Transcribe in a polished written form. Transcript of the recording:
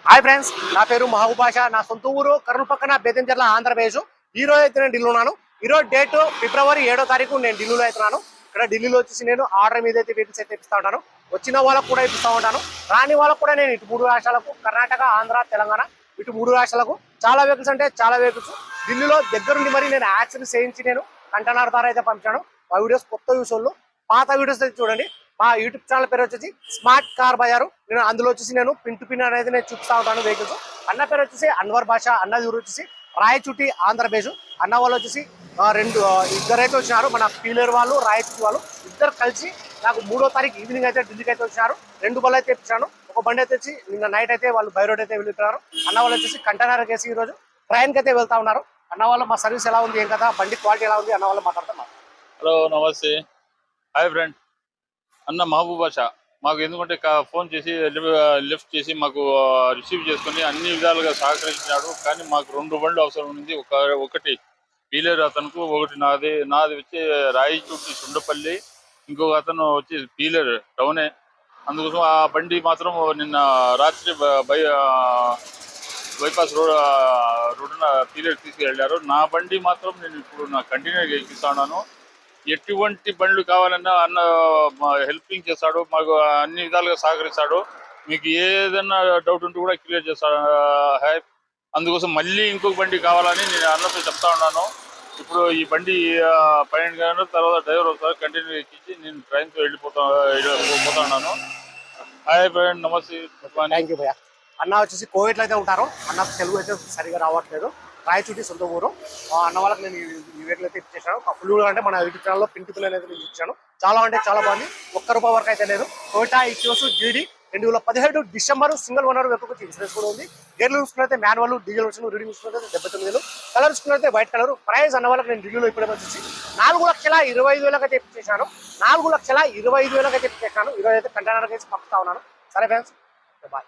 Hi friends, నా పేరు మహబూబ్ బాషా. నా సొంత ఊరు కర్నూలు పక్కన బేతంచెర్ల, ఆంధ్రప్రదేశ్. ఈ రోజు అయితే నేను ఢిల్లీ ఉన్నాను. ఈ రోజు డేట్ ఫిబ్రవరి 7వ తారీఖు నేను ఢిల్లీలో అవుతున్నాను. ఇక్కడ ఢిల్లీలో వచ్చేసి నేను ఆర్డర్ మీద అయితే వెహికల్స్ అయితే ఇప్పిస్తూ ఉంటాను. వచ్చిన వాళ్ళకు కూడా ఇప్పిస్తూ ఉంటాను, రాని వాళ్ళకు కూడా నేను ఇటు 3 రాష్ట్రాలకు, కర్ణాటక, ఆంధ్ర, తెలంగాణ, ఇటు 3 రాష్ట్రాలకు చాలా వెహికల్స్ అంటే చాలా వెహికల్స్ ఢిల్లీలో దగ్గరుండి మరి నేను యాక్సిడెంట్ చేయించి నేను కంటైనర్ ద్వారా అయితే పంపించాను. మా వీడియోస్ కొత్త యూస్ పాత వీడియోస్ అయితే చూడండి. మా యూట్యూబ్ ఛానల్ పేరు వచ్చేసి స్మార్ట్ కార్ బజారు. నేను అందులో వచ్చేసి నేను పిన్ టు పిన్ అనేది నేను చూపిస్తా ఉంటాను వెహికల్స్. అన్న పేరు వచ్చేసి అన్వర్ బాషా, అన్న ఊరు వచ్చేసి రాయచుటి, ఆంధ్రప్రదేశ్. అన్న వాళ్ళు వచ్చేసి ఇద్దరైతే వచ్చినారు, మన పీలేరు వాళ్ళు, రాయచుటి వాళ్ళు ఇద్దరు కలిసి నాకు 3వ తారీఖు ఈవినింగ్ అయితే ఢిల్లీకి అయితే వచ్చినారు. 2 బళ్ళు అయితే ఇప్పించాను. ఒక బండి అయితే వచ్చి నిన్న నైట్ అయితే వాళ్ళు బై రోడ్ అయితే వెళ్తున్నారు. అన్న వాళ్ళు వచ్చేసి కంటైనర్ కేసి ఈ రోజు ట్రైన్కి అయితే వెళ్తా ఉన్నారు. అన్న వాళ్ళు మా సర్వీస్ ఎలా ఉంది, ఏం కదా, బండి క్వాలిటీ ఎలా ఉంది, అన్న వాళ్ళు మాట్లాడుతున్నారు. హలో, నమస్తే. హాయ్ ఫ్రెండ్, అన్న మహబూబ్ బాషా. మాకు ఎందుకంటే ఫోన్ చేసి లిఫ్ట్ చేసి మాకు రిసీవ్ చేసుకుని అన్ని విధాలుగా సహకరించినాడు. కానీ మాకు 2 బండ్లు అవసరం ఉంది. ఒకటి పీలేరు అతనుకు, ఒకటి నాది వచ్చి రాయచూటి సుండపల్లి, ఇంకొక అతను వచ్చి పీలేరు టౌనే. అందుకోసం ఆ బండి మాత్రం నిన్న రాత్రి బైపాస్ రోడ్డున పీలేరు తీసుకెళ్ళారు. నా బండి మాత్రం నేను ఇప్పుడు నా కంటిన్యూగా ఎక్కిస్తున్నాను. ఎటువంటి బండ్లు కావాలన్నా అన్న హెల్పింగ్ చేస్తాడు, మాకు అన్ని విధాలుగా సహకరిస్తాడు. మీకు ఏదైనా డౌట్ ఉంటే కూడా క్లియర్ చేస్తాడు. అందుకోసం మళ్ళీ ఇంకొక బండి కావాలని నేను అన్నతో చెప్తా ఉన్నాను. ఇప్పుడు ఈ బండి 12 గంటల తర్వాత డ్రైవర్ వస్తారు, కంటిన్యూ ఎక్కించి నేను ట్రైన్తో పోతా ఉన్నాను. హాయ్ ఫ్రెండ్, నమస్తే. థ్యాంక్ యూ భయ్యా. అన్న వచ్చేసి కోవిడ్లో అయితే ఉంటారు. అన్న తెలుగు అయితే సరిగా రావట్లేదు. రాయచూటి సొంత ఊరు. అన్న వాళ్ళకి నేను ఈ వెహికల్ అయితే ఇచ్చేసాను. ఫుల్ అంటే మన యూట్యూబ్ ఛానల్లో పిన్ టు పిన్ అనేది నేను ఇచ్చాను. చాలా అంటే చాలా బాగుంది. ₹1 వరకు అయితే లేదు. Toyota Etios GD 2017 December single owner vehicle insurance కూడా ఉంది. గేర్లు చూసుకున్నైతే మాన్యువల్, డీజిల్ వర్షన్, రీడింగ్ చూసుకున్నైతే 79,000. కలర్ చూసుకున్నైతే వైట్ కలర్. ప్రైస్ అన్న వాళ్ళకి నేను ఢిల్లీలో ఇప్పుడు వచ్చేసి 4,25,000 అయితే ఇప్పించేసాను. 4,25,000 అయితే ఇప్పించేసాను. ఈరోజు అయితే కంటైనర్ కేసి పంపుతా ఉన్నాను. సరే ఫ్రెండ్స్, బాయ్.